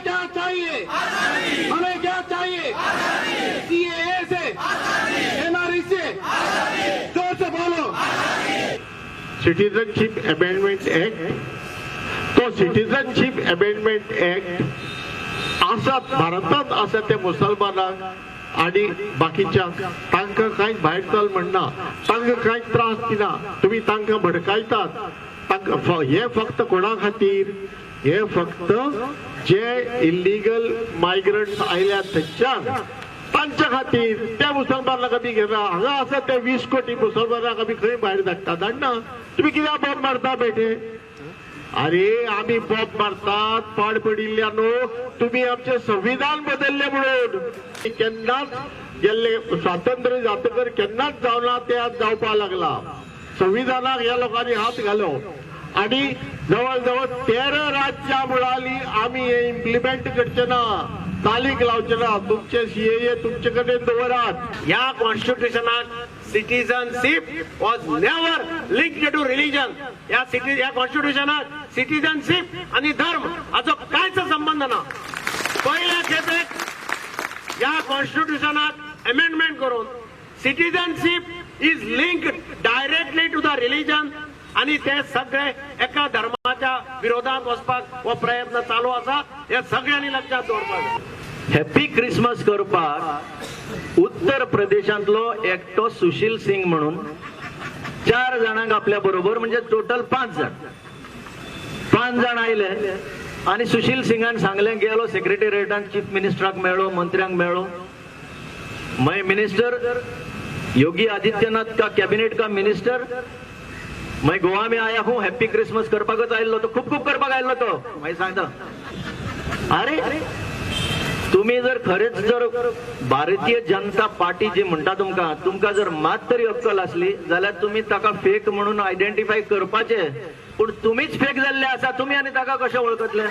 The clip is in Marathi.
क्या चाहिए? हमें क्या चाहिए? सीएए से, एनआरसी से, जोर से बोलो। सिटीजनशिप अमेंडमेंट ऍक्ट, तो सिटीजनशिप अमेंडमेंट ऍक्ट आसात भारतात आसा ते मुसलमानांक आणि बाकीच्या तांकां कांय भायर चल म्हणना, तांकां कांय त्रास दिना, तुम्ही तांकां भडकायतात, तांकां हे फक्त कोणा खातीर? हे फक्त जे इल्लीगल मायग्रंट्स आयल्यात थंयच्यान तांच्या खातीर, त्या मुसलमानाक आमी घेना, हांगा आसा ते 20 कोटी मुसलमानाक आमी खंय भायर धाडटा? धाडना. तुम्ही कित्याक बॉम्ब मारता बेटे? अरे आम्ही बॉम्ब मारतात पाड पडिल्ल्यानो, तुम्ही आमचे संविधान बदलले म्हणून. केन्नाच गेल्ले स्वातंत्र्य जातकर केन्नाच जावना, ते आज जावपा लागला. संविधानाक ह्या लोकांनी हात घालो आणि जवळजवळ 13 राज्यां मुळाली आम्ही हे इम्प्लिमेंट करचे ना, चालीक लावचे ना. तुमचे सीएए तुमचे कडेन दवरात. ह्या कॉन्स्टिट्यूशनात citizenship was never linked to religion. या कॉन्स्टिट्यूशनात सिटीजनशिप आणि धर्म हाचो कांयच संबंध ना. पहिल्या खेपेक या कॉन्स्टिट्यूशनात अमेंडमेंट करून citizenship is linked directly to the religion आणि ते सगळे एका धर्माच्या विरोधात वचपाक हो प्रयत्न चालू आसा. हे सगळ्यांनी लक्षात दवरपाक. हॅपी क्रिसमस करपाक उत्तर प्रदेशांतलो एकटो सुशील सिंग म्हणून 4 जाणांक आपल्या बरोबर, म्हणजे टोटल 5 जाण आयले आणि सुशील सिंगान सांगले, गेलो सेक्रेटेरिएटान चीफ मिनिस्टराक मेळ्ळो, मंत्र्यांक मेळ्ळो. मैं मिनिस्टर योगी आदित्यनाथ का कैबिनेट का मिनिस्टर, मैं गोवा में आया हूँ, हैप्पी क्रिसमस करपाकच आयल्लो तो, खूप करपाक आयल्लो तो. मागीर सांगता, अरे तुम्ही जर खरेच जर भारतीय जनता पार्टी जी म्हणटा तुमका जर मात तरी अक्कल असली जाल्यार तुम्ही ताका फेक म्हणून आयडेंटिफाय करपाचे, पण तुम्हीच फेक जाल्ले आसा. तुम्ही आणि ताका कशें वळखतले?